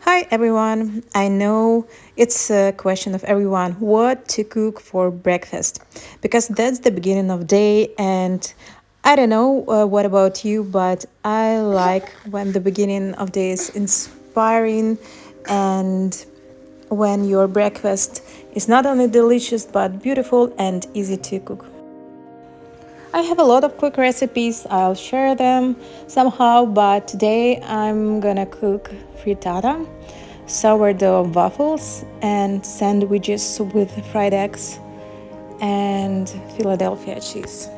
Hi everyone. I know it's a question of everyone what to cook for breakfast because that's the beginning of day and I don't know what about you, but I like when the beginning of day is inspiring and when your breakfast is not only delicious but beautiful and easy to cook. I have a lot of quick recipes. I'll share them somehow, but today I'm gonna cook frittata, sourdough waffles, and sandwiches with fried eggs and Philadelphia cheese.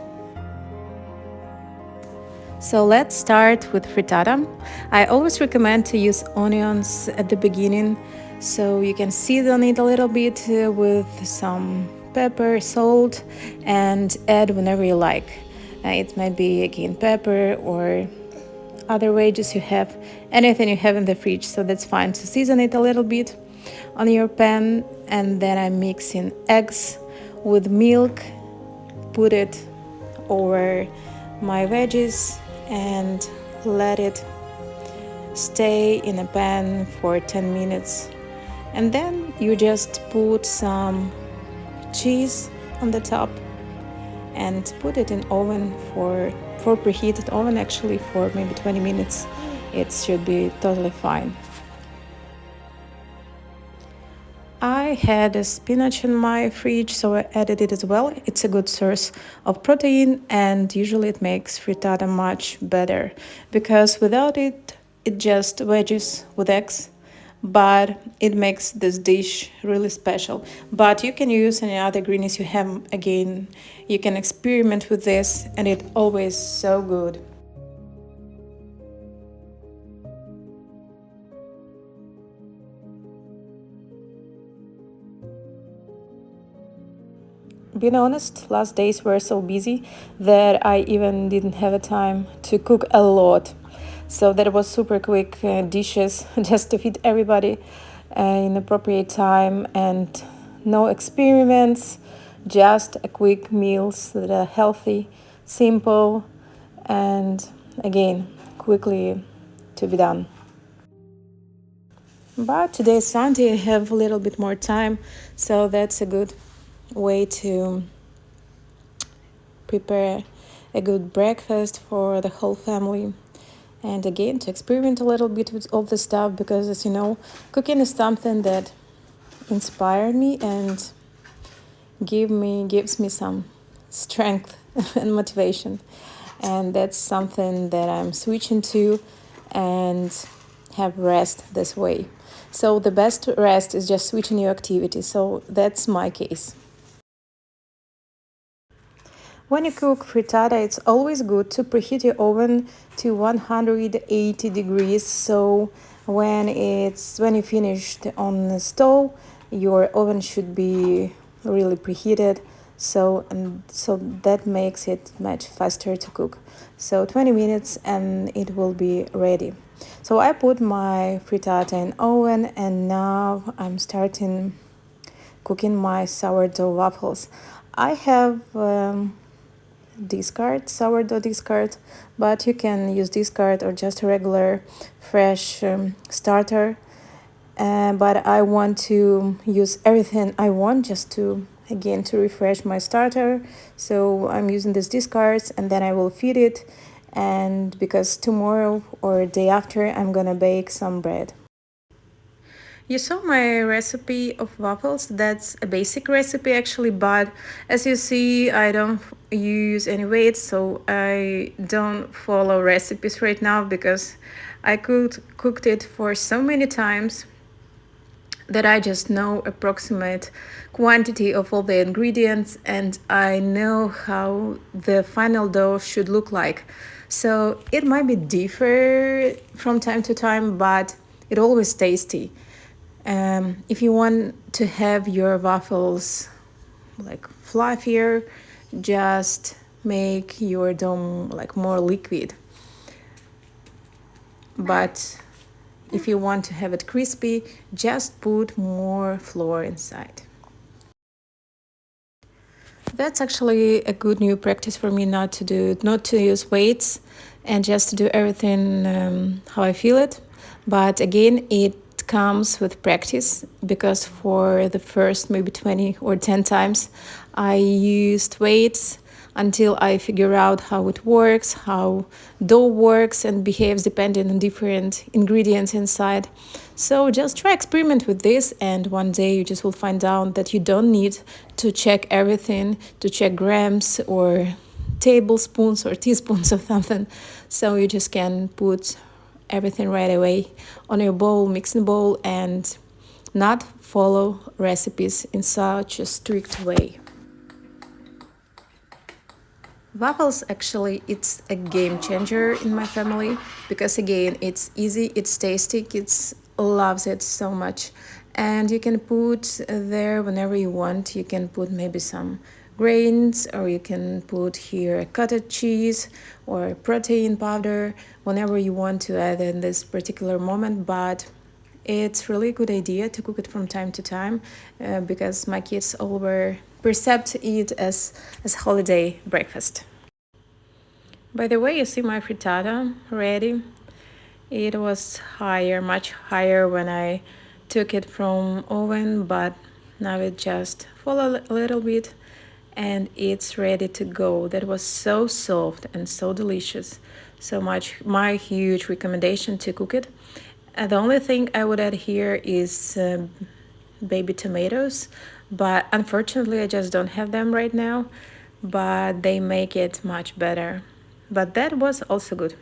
So let's start with frittata. I always recommend to use onions at the beginning so you can season it a little bit with some pepper, salt, and add whenever you like. It might be again pepper or other wages you have, anything you have in the fridge, so that's fine. So season it a little bit on your pan, and then I'm mixing eggs with milk, put it over my veggies and let it stay in a pan for 10 minutes. And then you just put some cheese on the top and put it in oven for preheated oven actually for maybe 20 minutes. It should be totally fine. I had a spinach in my fridge, so I added it as well. It's a good source of protein, and usually it makes frittata much better because without it, it just veggies with eggs. But it makes this dish really special. But you can use any other greens you have. Again, you can experiment with this, and it's always so good. Being honest, last days were so busy that I even didn't have a time to cook a lot. So that was super quick dishes just to feed everybody in appropriate time and no experiments, just a quick meals that are healthy, simple, and again, quickly to be done. But today is Sunday, I have a little bit more time, so that's a good way to prepare a good breakfast for the whole family. And again, to experiment a little bit with all the stuff because, as you know, cooking is something that inspired me and gives me some strength and motivation. And that's something that I'm switching to and have rest this way. So the best rest is just switching your activity. So that's my case. When you cook frittata, it's always good to preheat your oven to 180 degrees. So when you finished on the stove, your oven should be really preheated. So that makes it much faster to cook. So 20 minutes and it will be ready. So I put my frittata in oven and now I'm starting cooking my sourdough waffles. I have discard sourdough discard, but you can use discard or just a regular fresh starter. But I want to use everything I want just to again to refresh my starter, so I'm using these discards and then I will feed it, and because tomorrow or day after I'm gonna bake some bread. You saw my recipe of waffles. That's a basic recipe actually, but as you see, I don't use any weights, so I don't follow recipes right now because I cooked it for so many times that I just know approximate quantity of all the ingredients and I know how the final dough should look like. So it might be different from time to time, but it always tasty. If you want to have your waffles like fluffier, just make your dough like more liquid. But if you want to have it crispy, just put more flour inside. That's actually a good new practice for me not to use weights and just to do everything how I feel it. But again, it comes with practice, because for the first maybe 20 or 10 times I used weights until I figure out how it works, how dough works and behaves depending on different ingredients inside. So just try experiment with this, and one day you just will find out that you don't need to check everything, to check grams or tablespoons or teaspoons of something. So you just can put everything right away on your bowl, mixing bowl, and not follow recipes in such a strict way. Waffles, actually, it's a game changer in my family, because again, it's easy, it's tasty, kids loves it so much, and you can put there whenever you want. You can put maybe some grains, or you can put here cottage cheese or protein powder, whenever you want to add in this particular moment. But it's really a good idea to cook it from time to time, because my kids over percept it as holiday breakfast. By the way, you see my frittata ready. It was higher, much higher when I took it from oven, but now it just fall a little bit and it's ready to go. That was so soft and so delicious. So much, my huge recommendation to cook it. The only thing I would add here is baby tomatoes, but unfortunately I just don't have them right now, but they make it much better. But that was also good.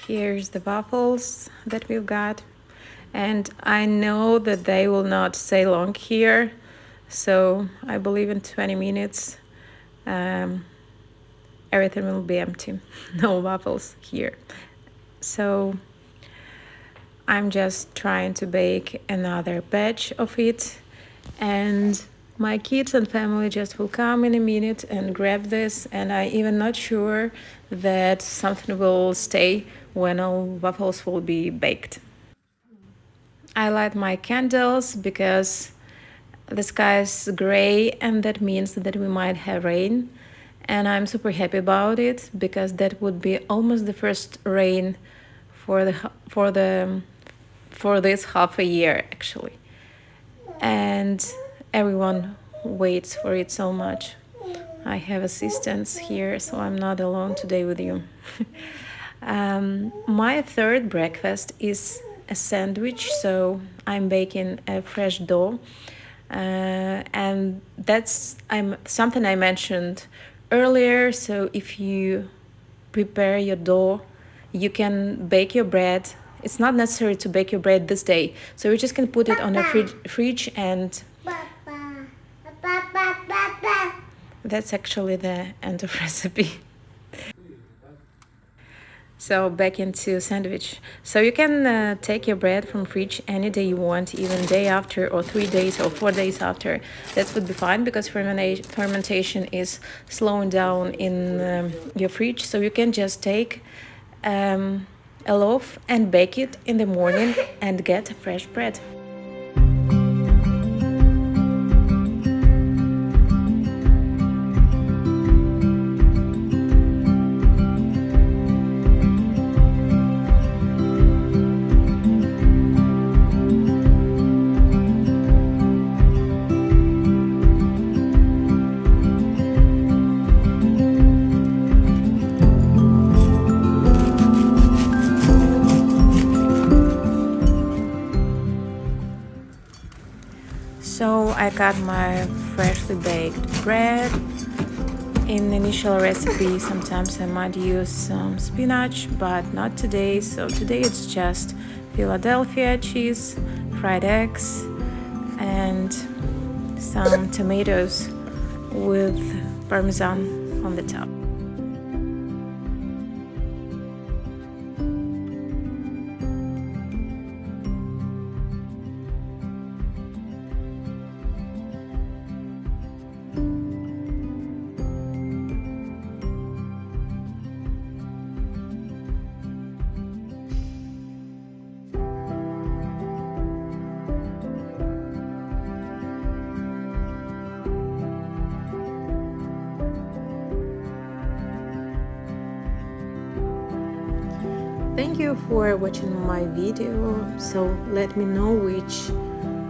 Here's the waffles that we've got, and I know that they will not stay long here, so I believe in 20 minutes everything will be empty. No waffles here. So I'm just trying to bake another batch of it, and my kids and family just will come in a minute and grab this, and I even not sure that something will stay when all waffles will be baked. I light my candles because the sky is gray, and that means that we might have rain, and I'm super happy about it, because that would be almost the first rain for this half a year actually, and everyone waits for it so much. I have assistants here, so I'm not alone today with you. My third breakfast is a sandwich, so I'm baking a fresh dough, and that's something I mentioned earlier. So if you prepare your dough, you can bake your bread. It's not necessary to bake your bread this day, so you just can put it on a fridge, and that's actually the end of recipe. So back into sandwich. So you can take your bread from fridge any day you want, even day after or 3 days or 4 days after. That would be fine, because fermentation is slowing down in your fridge. So you can just take a loaf and bake it in the morning and get fresh bread. So I got my freshly baked bread. In the initial recipe, sometimes I might use some spinach, but not today. So today it's just Philadelphia cheese, fried eggs, and some tomatoes with parmesan on the top. thank you for watching my video. So let me know which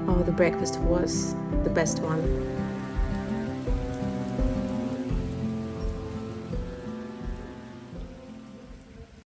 of the breakfast was the best one.